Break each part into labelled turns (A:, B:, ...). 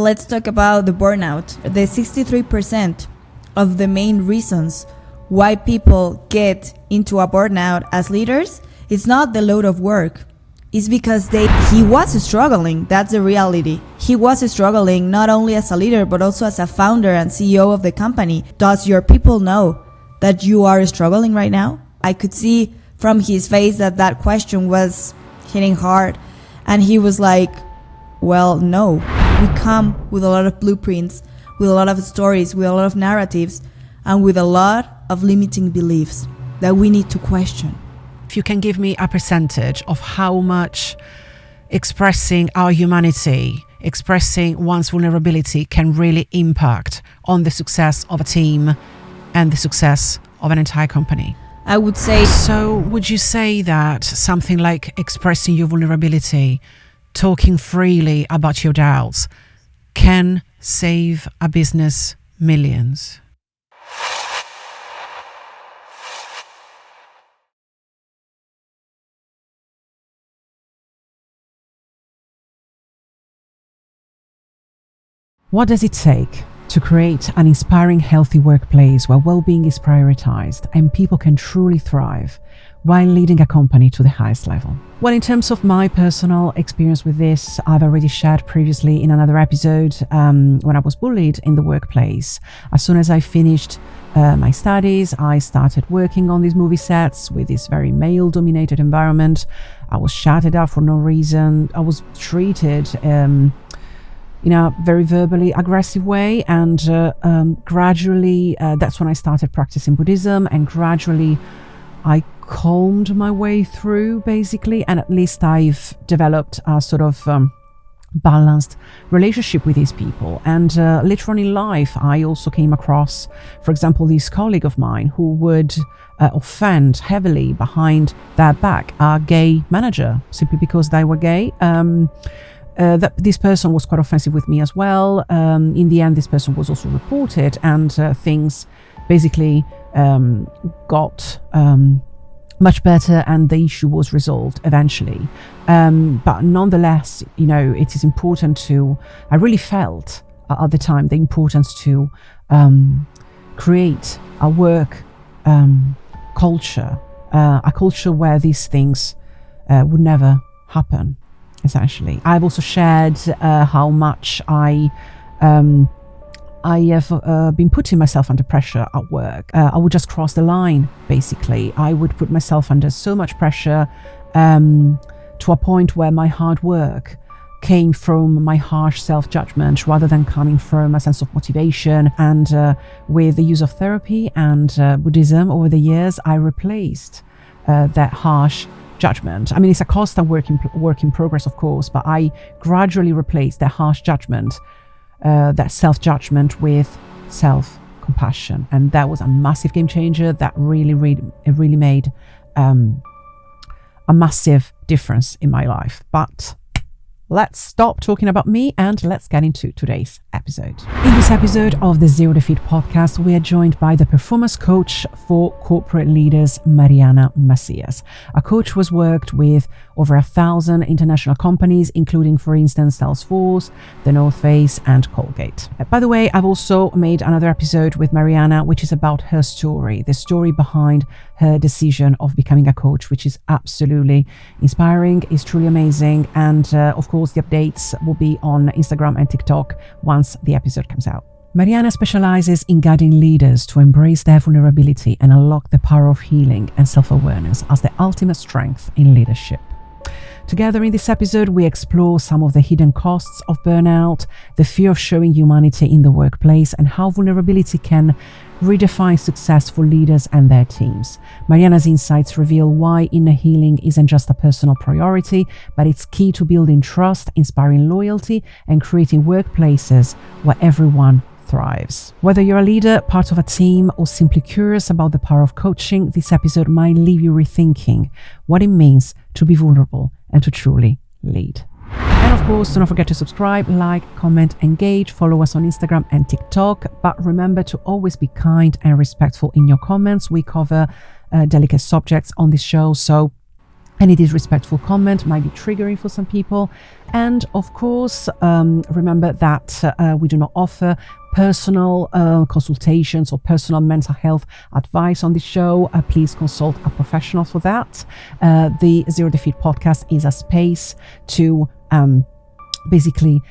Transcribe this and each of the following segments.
A: let's talk about the burnout. The 63% of the main reasons why people get into a burnout as leaders, it's not the load of work. It's because he was struggling. That's the reality. He was struggling not only as a leader, but also as a founder and CEO of the company. Does your people know that you are struggling right now? I could see from his face that question was hitting hard. And he was like, well, no. We come with a lot of blueprints, with a lot of stories, with a lot of narratives, and with a lot of limiting beliefs that we need to question.
B: If you can give me a percentage of how much expressing our humanity, expressing one's vulnerability can really impact on the success of a team and the success of an entire company.
A: I would say...
B: So would you say that something like expressing your vulnerability, talking freely about your doubts, can save a business millions? What does it take to create an inspiring, healthy workplace where well-being is prioritized and people can truly thrive while leading a company to the highest level? Well, in terms of my personal experience with this, I've already shared previously in another episode when I was bullied in the workplace. As soon as I finished my studies, I started working on these movie sets with this very male-dominated environment. I was shouted at for no reason. I was treated in a very verbally aggressive way, and gradually that's when I started practicing Buddhism, and gradually I calmed my way through, basically, and at least I've developed a sort of balanced relationship with these people. And later on in life, I also came across, for example, this colleague of mine who would offend heavily behind their back a gay manager simply because they were gay. That this person was quite offensive with me as well. In the end, this person was also reported, and things basically got much better, and the issue was resolved eventually. But nonetheless, you know, it is important to, I really felt at the time the importance to create a work culture, a culture where these things would never happen. Essentially, I've also shared how much I have been putting myself under pressure at work. I would just cross the line, basically. I would put myself under so much pressure to a point where my hard work came from my harsh self-judgment rather than coming from a sense of motivation. And with the use of therapy and Buddhism over the years, I replaced that harsh judgment. I mean, it's a constant work in progress, of course, but I gradually replaced that harsh judgment, that self-judgment, with self-compassion. And that was a massive game changer. That really made a massive difference in my life. But let's stop talking about me and let's get into today's episode. In this episode of the Zero Defeat podcast, we are joined by the performance coach for Corporate Leaders Mariana Macias. A coach who has worked with over 1,000 international companies, including, for instance, Salesforce, The North Face, and Colgate. By the way, I've also made another episode with Mariana, which is about her story, the story behind her decision of becoming a coach, which is absolutely inspiring, is truly amazing. And of course, the updates will be on Instagram and TikTok once the episode comes out. Mariana specializes in guiding leaders to embrace their vulnerability and unlock the power of healing and self-awareness as the ultimate strength in leadership. Together in this episode, we explore some of the hidden costs of burnout, the fear of showing humanity in the workplace, and how vulnerability can redefine success for leaders and their teams. Mariana's insights reveal why inner healing isn't just a personal priority, but it's key to building trust, inspiring loyalty, and creating workplaces where everyone thrives. Whether you're a leader, part of a team, or simply curious about the power of coaching, this episode might leave you rethinking what it means to be vulnerable and to truly lead. And of course, don't forget to subscribe, like, comment, engage, follow us on Instagram and TikTok. But remember to always be kind and respectful in your comments. We cover delicate subjects on this show, so Any disrespectful comment might be triggering for some people. And of course, remember that we do not offer personal consultations or personal mental health advice on the show. Please consult a professional for that. The Zero Defeat podcast is a space to basically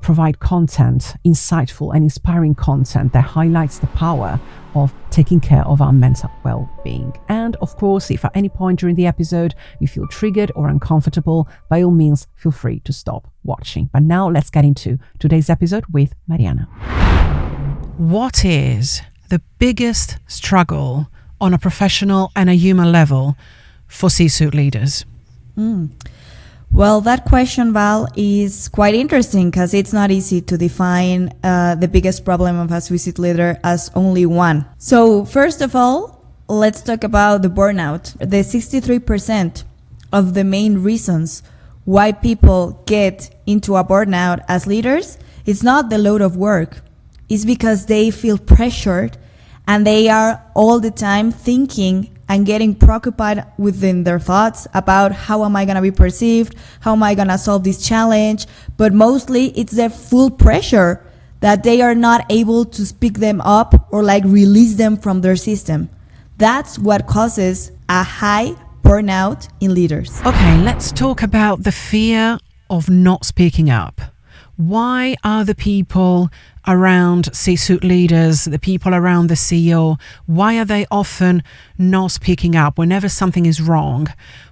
B: provide content, insightful and inspiring content that highlights the power of taking care of our mental well-being. And of course, if at any point during the episode you feel triggered or uncomfortable, by all means, feel free to stop watching. But now let's get into today's episode with Mariana. What is the biggest struggle on a professional and a human level for C-suite leaders?
A: Well, that question, Val, is quite interesting because it's not easy to define the biggest problem of a C-suite leader as only one. So first of all, let's talk about the burnout. The 63% of the main reasons why people get into a burnout as leaders, it's not the load of work. It's because they feel pressured and they are all the time thinking and getting preoccupied within their thoughts about how am I going to be perceived? How am I going to solve this challenge? But mostly it's their full pressure that they are not able to speak them up or like release them from their system. That's what causes a high burnout in leaders.
B: Okay, let's talk about the fear of not speaking up. Why are the people around C-suite leaders, the people around the CEO, why are they often not speaking up whenever something is wrong?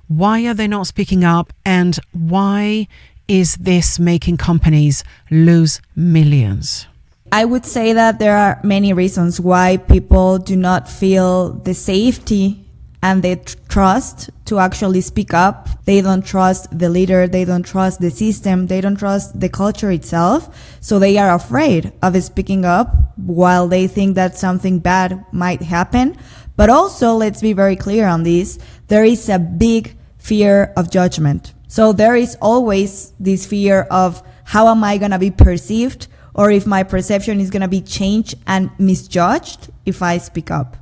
B: Why are they not speaking up, and why is this making companies lose millions?
A: I would say that there are many reasons why people do not feel the safety and the trust to actually speak up. They don't trust the leader, they don't trust the system, they don't trust the culture itself. So they are afraid of speaking up while they think that something bad might happen. But also, let's be very clear on this, there is a big fear of judgment. So there is always this fear of how am I going to be perceived, or if my perception is going to be changed and misjudged if I speak up.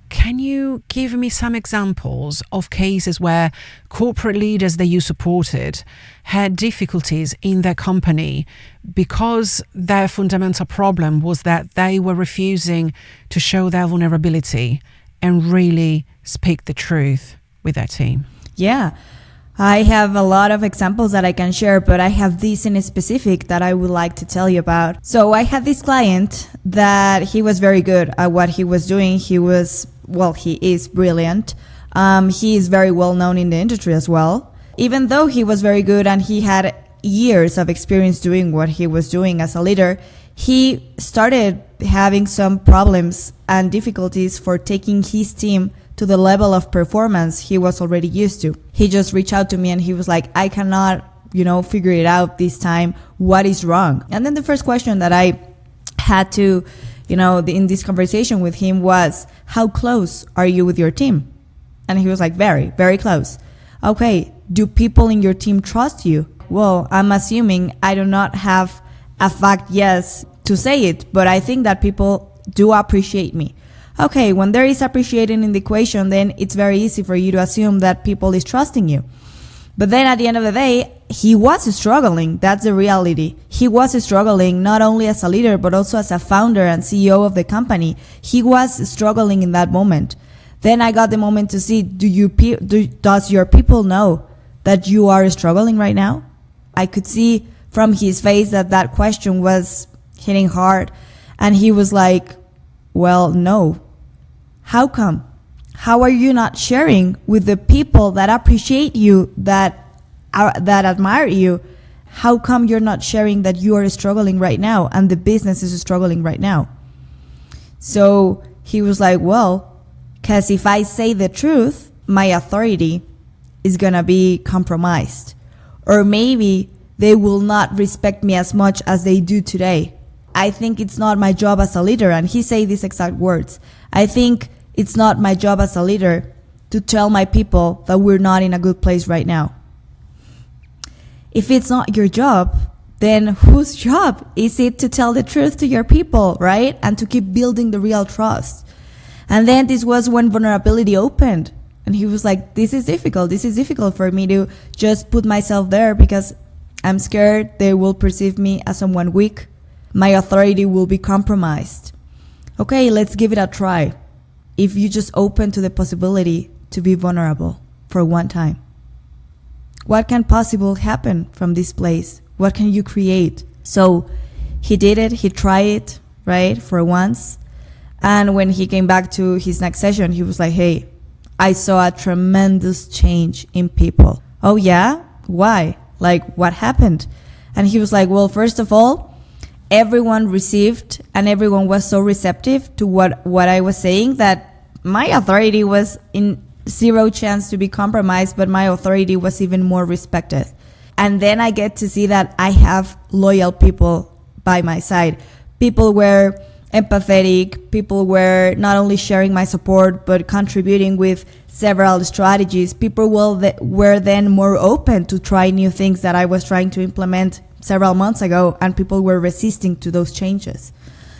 B: Can you give me some examples of cases where corporate leaders that you supported had difficulties in their company because their fundamental problem was that they were refusing to show their vulnerability and really speak the truth with their team?
A: Yeah, I have a lot of examples that I can share, but I have this in specific that I would like to tell you about. So I had this client that he was very good at what he was doing. He is brilliant. He is very well known in the industry as well. Even though he was very good and he had years of experience doing what he was doing as a leader, he started having some problems and difficulties for taking his team to the level of performance he was already used to. He just reached out to me and he was like, I cannot, figure it out this time. What is wrong? And then the first question that I had to, in this conversation with him was, how close are you with your team? And he was like, very, very close. Okay, do people in your team trust you? Well, I'm assuming I do not have a fact yes to say it, but I think that people do appreciate me. Okay, when there is appreciation in the equation, then it's very easy for you to assume that people is trusting you. But then at the end of the day, he was struggling. That's the reality. He was struggling not only as a leader, but also as a founder and CEO of the company. He was struggling in that moment. Then I got the moment to see, does your people know that you are struggling right now? I could see from his face that question was hitting hard. And he was like, well, no. How come? How are you not sharing with the people that appreciate you, that admire you? How come you're not sharing that you are struggling right now and the business is struggling right now? So he was like, well, because if I say the truth, my authority is going to be compromised. Or maybe they will not respect me as much as they do today. I think it's not my job as a leader. And he said these exact words. I think it's not my job as a leader to tell my people that we're not in a good place right now. If it's not your job, then whose job is it to tell the truth to your people, right? And to keep building the real trust. And then this was when vulnerability opened. And he was like, this is difficult. This is difficult for me to just put myself there because I'm scared they will perceive me as someone weak. My authority will be compromised. Okay, let's give it a try. If you just open to the possibility to be vulnerable for one time, what can possibly happen from this place? What can you create? So he did it. He tried it, right, for once. And when he came back to his next session, he was like, hey, I saw a tremendous change in people. Oh, yeah? Why? Like, what happened? And he was like, well, first of all, everyone received and everyone was so receptive to what I was saying that my authority was in zero chance to be compromised, but my authority was even more respected. And then I get to see that I have loyal people by my side. People were empathetic. People were not only sharing my support, but contributing with several strategies. People were then more open to try new things that I was trying to implement several months ago, and people were resisting to those changes.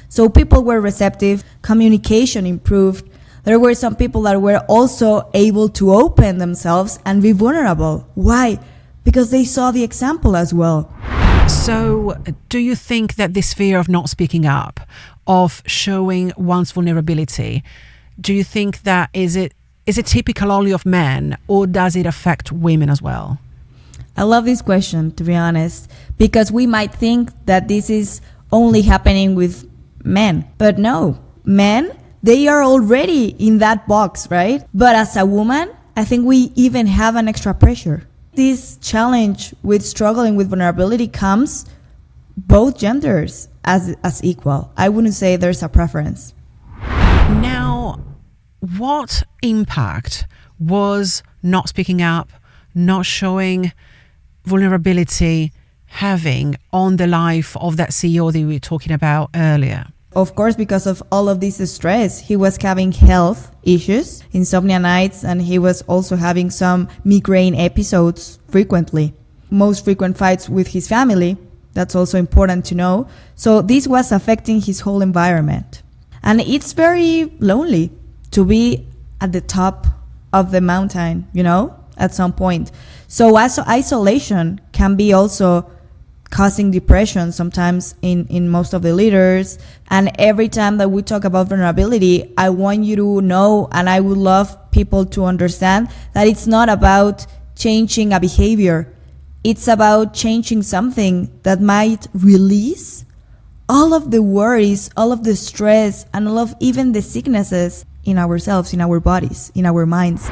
A: So people were receptive, communication improved. There were some people that were also able to open themselves and be vulnerable. Why? Because they saw the example as well.
B: So do you think that this fear of not speaking up, of showing one's vulnerability, do you think that is it typical only of men, or does it affect women as well?
A: I love this question, to be honest, because we might think that this is only happening with men. But no, men, they are already in that box, right? But as a woman, I think we even have an extra pressure. This challenge with struggling with vulnerability comes both genders as equal. I wouldn't say there's a preference.
B: Now, what impact was not speaking up, not showing vulnerability having on the life of that CEO that we were talking about earlier?
A: Of course, because of all of this stress, he was having health issues, insomnia nights, and he was also having some migraine episodes frequently. Most frequent fights with his family. That's also important to know. So this was affecting his whole environment. And it's very lonely to be at the top of the mountain, at some point. So isolation can be also causing depression sometimes in most of the leaders. And every time that we talk about vulnerability, I want you to know, and I would love people to understand, that it's not about changing a behavior. It's about changing something that might release all of the worries, all of the stress, and all of even the sicknesses in ourselves, in our bodies, in our minds.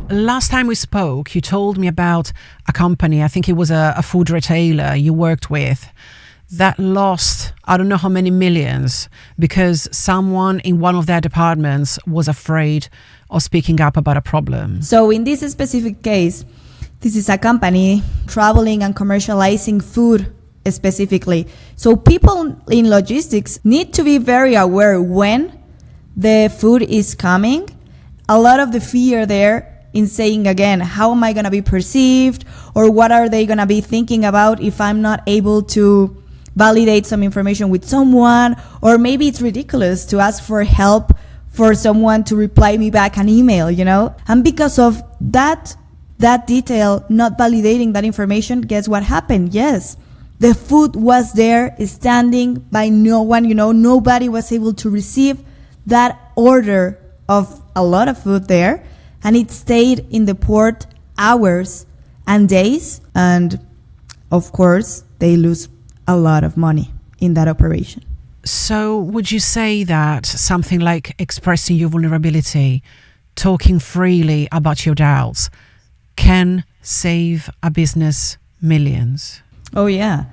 B: Last time we spoke, you told me about a company, I think it was a food retailer you worked with, that lost, I don't know how many millions, because someone in one of their departments was afraid of speaking up about a problem.
A: So in this specific case, this is a company traveling and commercializing food specifically. So people in logistics need to be very aware when the food is coming. A lot of the fear there in saying, again, how am I going to be perceived, or what are they going to be thinking about if I'm not able to validate some information with someone, or maybe it's ridiculous to ask for help for someone to reply me back an email, And because of that detail, not validating that information, guess what happened? Yes, the food was there standing by no one, nobody was able to receive that order of a lot of food there. And it stayed in the port hours and days. And of course, they lose a lot of money in that operation.
B: So would you say that something like expressing your vulnerability, talking freely about your doubts, can save a business millions?
A: Oh, yeah.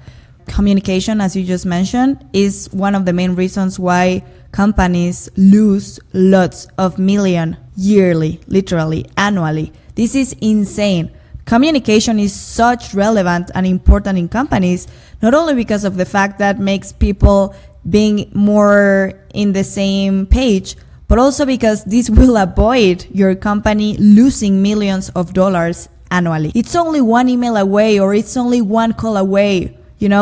A: Communication, as you just mentioned, is one of the main reasons why companies lose lots of millions yearly, literally, annually. This is insane. Communication is such relevant and important in companies, not only because of the fact that makes people being more in the same page, but also because this will avoid your company losing millions of dollars annually. It's only one email away, or it's only one call away.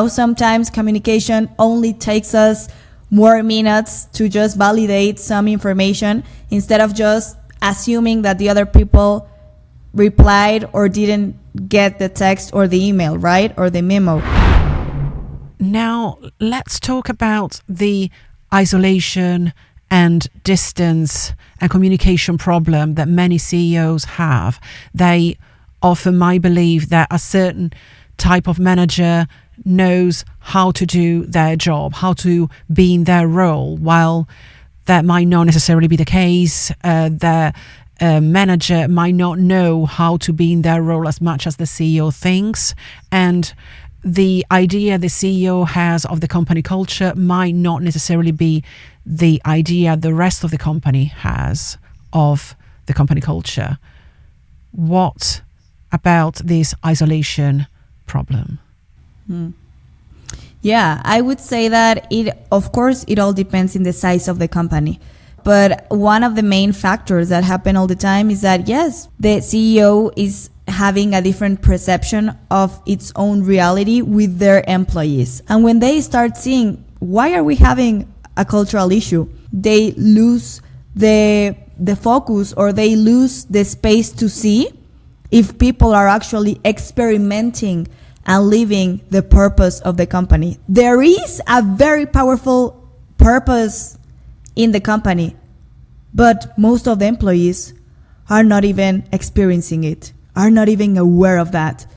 A: Sometimes communication only takes us more minutes to just validate some information instead of just assuming that the other people replied or didn't get the text or the email, right? Or the memo.
B: Now, let's talk about the isolation and distance and communication problem that many CEOs have. They often might believe that a certain type of manager knows how to do their job, how to be in their role, while that might not necessarily be the case. Their manager might not know how to be in their role as much as the CEO thinks, and the idea the CEO has of the company culture might not necessarily be the idea the rest of the company has of the company culture. What about this isolation problem?
A: Yeah, I would say that of course, it all depends in the size of the company. But one of the main factors that happen all the time is that, yes, the CEO is having a different perception of its own reality with their employees. And when they start seeing, why are we having a cultural issue? They lose the focus, or they lose the space to see if people are actually experimenting and living the purpose of the company. There is a very powerful purpose in the company, but most of the employees are not even experiencing it, are not even aware of that.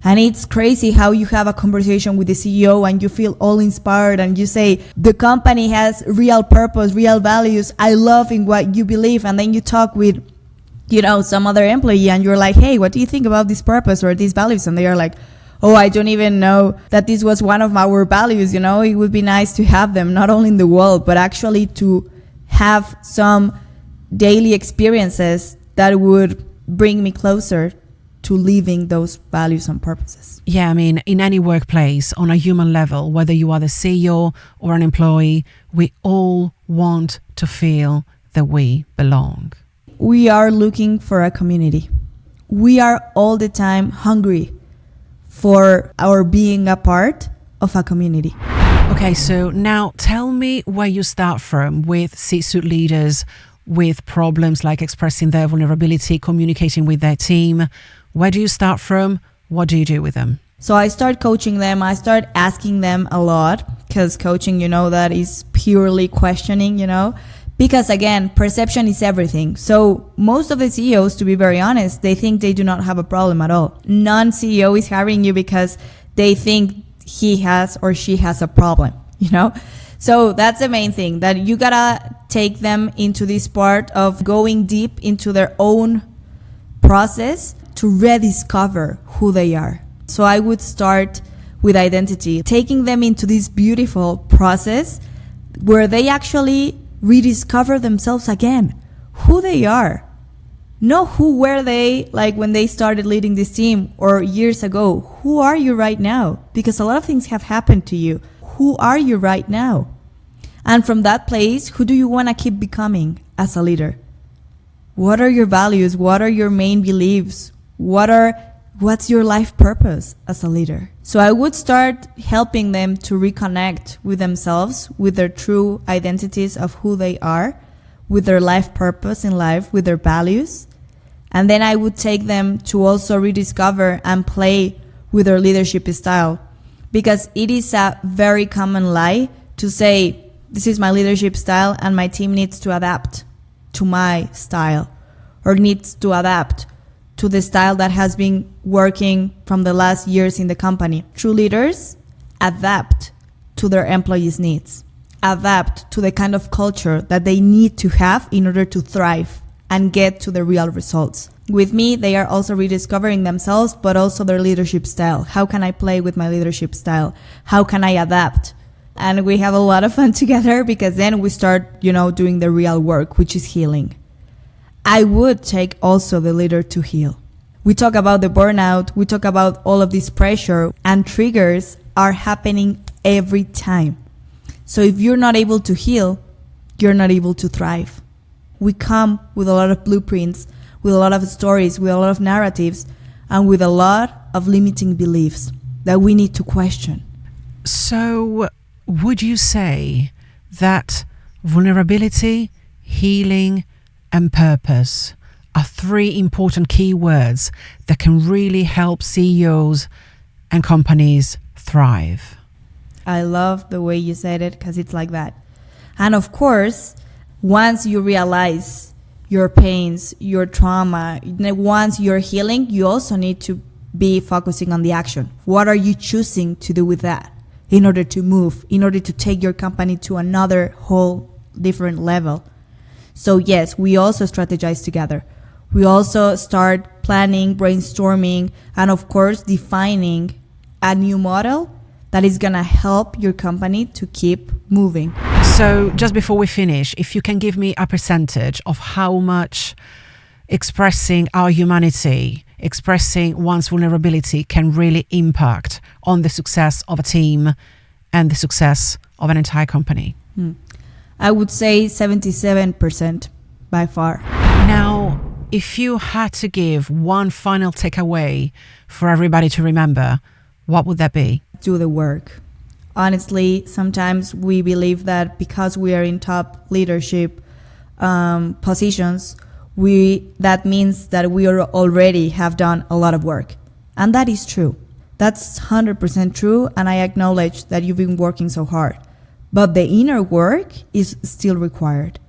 A: And it's crazy how you have a conversation with the CEO and you feel all inspired and you say, the company has real purpose, real values, I love in what you believe. And then you talk with, some other employee and you're like, hey, what do you think about this purpose or these values? And they are like, oh, I don't even know that this was one of our values. It would be nice to have them, not only in the world, but actually to have some daily experiences that would bring me closer to living those values and purposes.
B: Yeah, I mean, in any workplace, on a human level, whether you are the CEO or an employee, we all want to feel that we belong.
A: We are looking for a community. We are all the time hungry for our being a part of a community.
B: Okay, so now tell me where you start from with C-suite leaders with problems like expressing their vulnerability, communicating with their team. Where do you start from? What do you do with them?
A: So I start coaching them. I start asking them a lot, because coaching, that is purely questioning, because again, perception is everything. So most of the CEOs, to be very honest, they think they do not have a problem at all. Non-CEO is hiring you because they think he has or she has a problem, So that's the main thing, that you gotta take them into this part of going deep into their own process to rediscover who they are. So I would start with identity, taking them into this beautiful process where they actually rediscover themselves again, who they are. Know who were they like when they started leading this team or years ago. Who are you right now? Because a lot of things have happened to you. Who are you right now? And from that place, who do you want to keep becoming as a leader? What are your values? What are your main beliefs? What's your life purpose as a leader? So I would start helping them to reconnect with themselves, with their true identities of who they are, with their life purpose in life, with their values. And then I would take them to also rediscover and play with their leadership style. Because it is a very common lie to say, this is my leadership style and my team needs to adapt to my style, or needs to adapt to the style that has been working from the last years in the company. True leaders adapt to their employees' needs, adapt to the kind of culture that they need to have in order to thrive and get to the real results. With me, they are also rediscovering themselves, but also their leadership style. How can I play with my leadership style? How can I adapt? And we have a lot of fun together, because then we start, doing the real work, which is healing. I would take also the leader to heal. We talk about the burnout, we talk about all of this pressure, and triggers are happening every time. So if you're not able to heal, you're not able to thrive. We come with a lot of blueprints, with a lot of stories, with a lot of narratives, and with a lot of limiting beliefs that we need to question.
B: So would you say that vulnerability, healing, and purpose are three important keywords that can really help CEOs and companies thrive.
A: I love the way you said it, because it's like that. And of course, once you realize your pains, your trauma, once you're healing, you also need to be focusing on the action. What are you choosing to do with that in order to move, in order to take your company to another whole different level? So yes, we also strategize together. We also start planning, brainstorming, and of course, defining a new model that is going to help your company to keep moving.
B: So just before we finish, if you can give me a percentage of how much expressing our humanity, expressing one's vulnerability can really impact on the success of a team and the success of an entire company.
A: I would say 77% by far.
B: Now, if you had to give one final takeaway for everybody to remember, what would that be?
A: Do the work. Honestly, sometimes we believe that because we are in top leadership positions, that means that we already have done a lot of work. And that is true. That's 100% true, and I acknowledge that you've been working so hard. But the inner work is still required.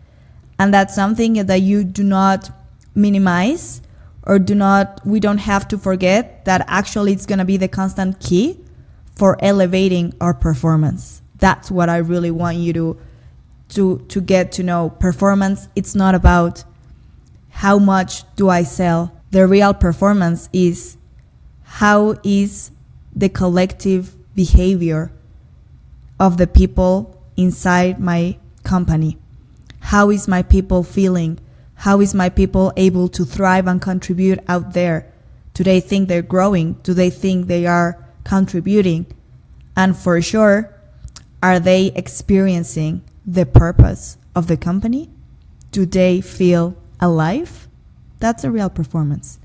A: And that's something that you do not minimize, or we don't have to forget that actually it's going to be the constant key for elevating our performance. That's what I really want you to get to know. Performance, it's not about how much do I sell. The real performance is how is the collective behavior of the people inside my company. How is my people feeling? How is my people able to thrive and contribute out there? Do they think they're growing? Do they think they are contributing? And for sure, are they experiencing the purpose of the company? Do they feel alive? That's a real performance.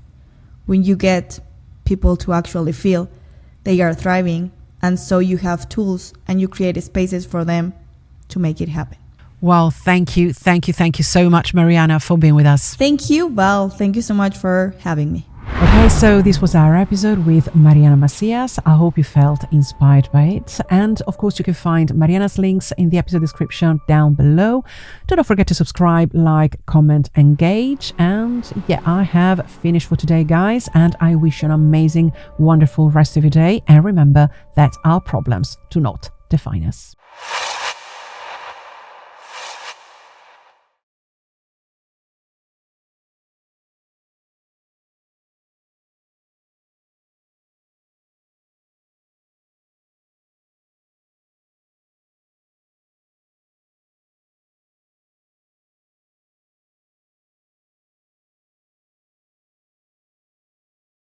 A: When you get people to actually feel they are thriving, and so you have tools and you create spaces for them to make it happen.
B: Well, thank you so much, Mariana, for being with us.
A: Thank you, Val. Thank you so much for having me.
B: Okay, so this was our episode with Mariana Macias. I hope you felt inspired by it. And of course, you can find Mariana's links in the episode description down below. Do not forget to subscribe, like, comment, engage. And yeah, I have finished for today, guys. And I wish you an amazing, wonderful rest of your day. And remember that our problems do not define us.